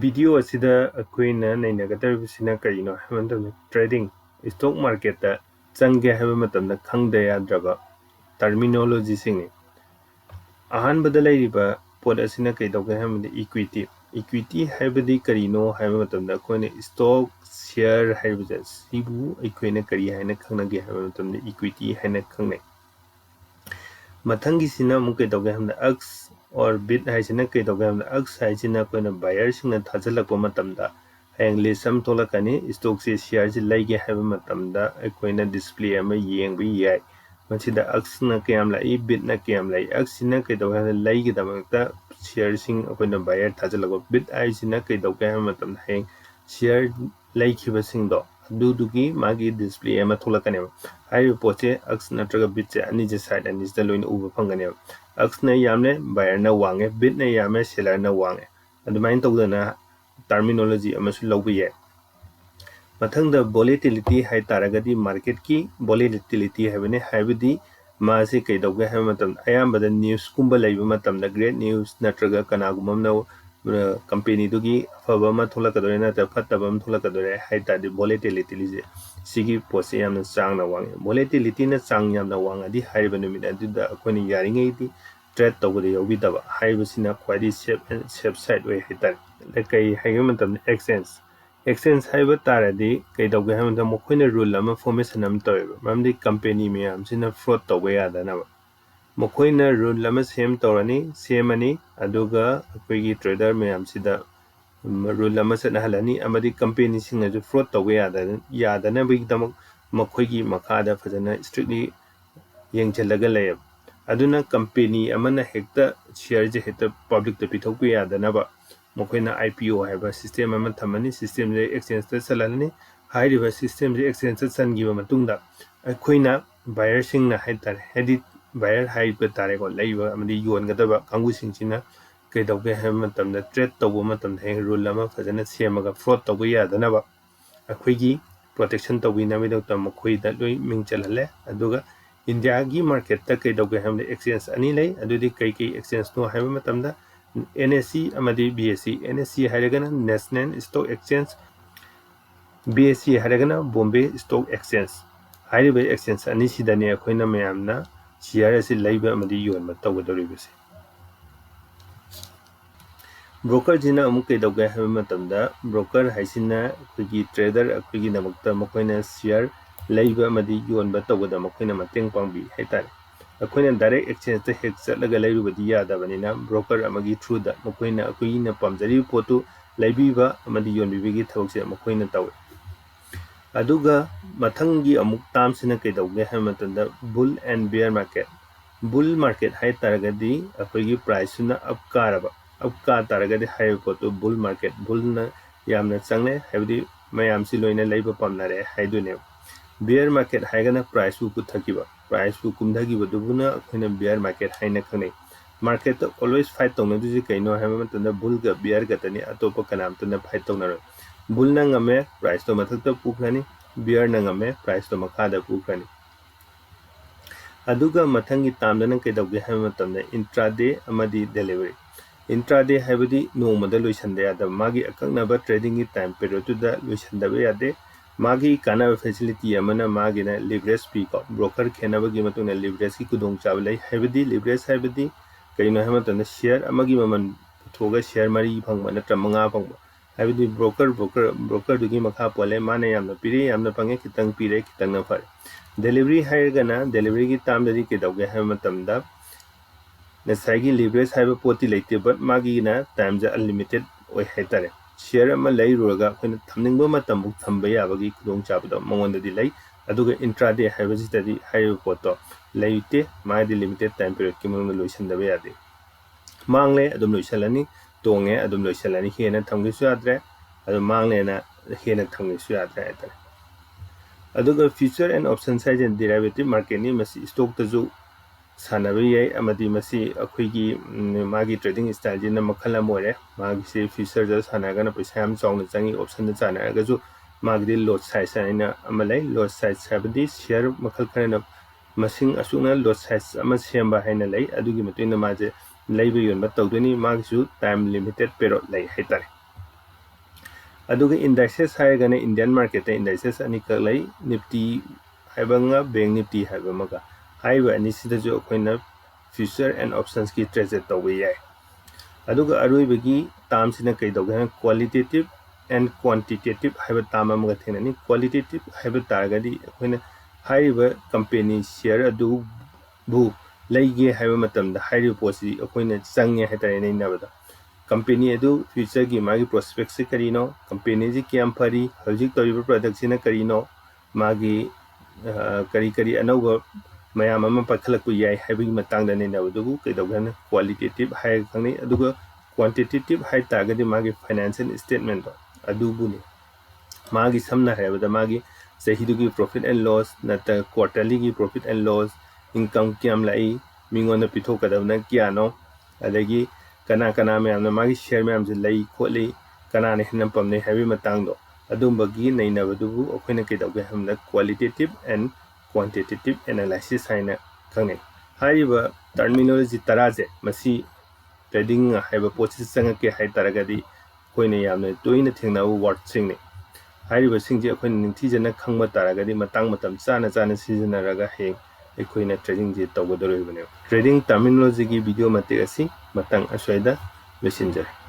Video asida akoina nainagatabisina karino haimantami trading stock market da change haiba matamda khangda yadraba terminology singni ahanbada lairiba pot asina kaidauga haimanda equity haibadi karino haiba matamda akoina stock share haiba sibu akoina kari haina khangnage haiba matamda equity haina khangnai mathangi sina mu kaidauga haimanda ax or bid haisina kaidauga haimanda ax haisina akoina buyer singna thajalakpa matamda hayang lesam tholakani stock se share se laige haiba matamda akoina display ama yengbi yai masida ax na kayam lai bid na kayam lai ax sina kaidauga haimanda laige damakta share sing akoina buyer thajalakpa bid haisina kaidauga haimanda matamda hayang share laikhiba singdo dudugi magi display ama tholakani haiba poche ax natraga bid se ani je side ani se loina uba phangani ax na yamne buyer na wange bid na yame seller na wange adumain tawdana terminology amasu lawba yai mathangda volatility hai taragadi market ki volatility haibane haibadi maase kaidauga haiba matam ayambada news kumba laiba matamda great news natraga kanagumamna company dugi afaba ma tholakadore nata fattaba ma tholakadore haitadi volatility lije sigi pose yamna changna wange volatility na chang yamna wangadi haiba numit aduda akoini yaringai di trade tawbada yawbidaba haiba sina khwadi safe side way haitar kai haiba matam exchange haiba taradi kaidauga haiba matam mokoina rule ama formation am taweba mamdi company miyam sina fraud tawba yadanaba mokoina rule ama sem tawrani semani aduga akoigi trader miyam sida rule ama satnahalani amadi company singa ju fraud tawba yadana bigdamak mokoigi makada fajana strictly yengchalaga layab aduna company amana hekta share je hekta public ta pithokpa yadanaba mokoina IPO haiba system ama thamani system je exchange ta salalani hairiba system je exchange ta sangiba matungda akoina buyer singna haitar hedi buyer haiba tare ko laiba amadi yongadaba kangu singchina kaidauga haiba matamda trade tawba matamda heng rule ama fajana semaga fraud tawba yadanaba akoigi protection tawbinamidakta mokoida loi mingchalale aduga India gi market ta kaidauga haimda exchange ani lay adudi kai exchange no haiba matamda NSE amadi BSE NSE hairagana National Stock Exchange BSE hairagana Bombay Stock Exchange hairiba exchange ani sidani akoina mayamna share asi laiba amadi yonba tawgadoribase broker jina amuk kaidauga haiba matamda broker haisina akoigi trader akoigi namakta mokoina share laiba amadi yonba tawgada mokoina mateng pangbi haitare akoina direct exchange ta hek chatlaga lairubadi yadabanina broker amagi through da mokoina akoina pamjari potu laibiba amadi yonbibigi thabakse mokoina tawe aduga mathangi amuk tamsina kaidauga haiba matamda bull and bear market hai taragadi akoigi price na upka taragadi haiba potu bull market bull na yamna changne haibadi mayamsi loina laiba pamnare haidune bear market haigana price bu puthakiba price bu kumdhagiba dubuna akoina bear market haina khanai market always fight tawna duji kaino haiba matanda bull ga bear ga tani atopa kanam tana fight tawna bull na ngame price to mathakta pukrani bear na ngame price to makhada pukrani aduga mathangi tamdana kaidauge haiba matanda intraday amadi delivery intraday haibadi nomada loisanda yada magi akaknaba trading gi time period tu da loisanda ba yade magi kana facility amana magi na leverage fee ko broker khenaba gi matuna leverage ki kudong chablai haibadi leverage haibadi kaino hamatana share amagi maman thoga share mari phangba natra manga phangba haibadi broker dugi makha pole mane yamna pire yamna pange kitang pire kitang na fare delivery hairgana delivery gi tamdadi ke dauge hamatamda nasagi leverage haiba poti leite but magi na time ja unlimited oi haitare share ama lay roga khona thamningba matam buk thamba yabagi kudong chabdo mongonda di lay aduga intraday haiba sitadi haiba poto laite magi limited time period ki mongonda loisanda ba yade mangle adum loisalani tonge adum loisalani hena thamgisu adre adu mangle na hena thamgisu adre atare aduga future and option side and derivative market ni masi stock tazu sanabi amadi masi akoigi magi trading style jina makhala more magi se future ja sanaga na paisa am chawna changi option da chana ga ju magi lot size aina amalai lot size sabdi share makhal khana masing asuna lot size ama semba haina lai adugi matuina maje laibe yon ba tawdoni magi su time limited pero lai haitare ꯑꯗꯨꯒ ꯏꯟꯗꯥꯏꯁꯦꯁ ꯍꯥꯏꯔꯒꯅ Indian ꯃꯥꯔꯀꯦꯠꯇ ꯏꯟꯗꯥꯏꯁꯦꯁ ꯑꯅꯤꯈꯛ ꯂꯩ, Nifty ꯍꯥꯏꯕ ꯑꯃꯒ bank Nifty ꯍꯥꯏꯕ ꯑꯃꯒ. ꯍꯥꯏꯔꯤꯕ ꯑꯅꯤꯁꯤꯗꯁꯨ ꯑꯩꯈꯣꯏꯅ ꯐ꯭ꯌꯨꯆꯔ ꯑꯦꯟड ꯑꯣꯞꯁꯟꯁꯀꯤ ꯇ꯭ꯔꯦꯗꯦꯠ ꯇꯧꯕ ꯌꯥꯏ. ꯑꯗꯨꯒ ꯑꯔꯣꯏꯕꯒꯤ ꯇꯥꯝꯁꯤꯅ ꯀꯩꯗꯧꯒꯦ ꯍꯥꯏꯅ ꯀ꯭ꯋꯥꯂꯤꯇꯦꯇꯤꯞ एंड क्वांटिटेटिव है ताम थेनी. क्वालिटेटिव है तारगदी अखोइना हाइरिबा कंपनी शेयर अदुबु लेगे हाइबा मतमदा हाइरिबा पोसी अखोइना चंगे हाइतारे नैनाबदा. कंपनी अदु फ्यूचर की मागी प्रोस्पेक्ट से करीनो, कंपनी जी क्याम फरी, हजिक तोरिबा प्रोडक्ट सिना करीनो, मागी करी करी अनौबा मयाम अमा पखलकु याई हाइबगी मतंगदा नैनाबदुबु कैदौगन क्वालिटेटिव हाइ खंगनी. अदुगा क्वांटिटेटिव हाइ तारगदी मागी फाइनेंशियल स्टेटमेंट अदुबुनी मागी समना हैबदा मागी सहीदुगी प्रॉफिट एंड लॉस नत क्वार्टरली की प्रॉफिट एंड लॉस, इनकम क्याम लाई, मिंगोना पिथोकदबना क्यानो, अदगी कना कना मैम मागी शेयर मैम से लई खोली, कना ने हिन्नम पमने हैबी मतंगदो अदुबगी नैनाबदुबु अखोइना कैदौगे हमना क्वालिटेटिव एंड क्वांटिटेटिव एनालिसिस हाइना खंगने. हाइबा टर्मिनोलॉजी तराजे मसी ट्रेडिंग हाइबा पोची चंगके हाइ तारगदी अखोइना यामने तोइना थेंगनाबु वर्डसिंगने. हाइरिबा सिंगजे अखोइना निंगथीजना खंगबा तारगदी मतंग मतम चाना चाना सिजनरगा हे अखोइना ट्रेडिंग जे तौगदरोइबने. ट्रेडिंग टर्मिनोलॉजी की वीडियो मते असि मतंग असोइदा लोइसिनजरे.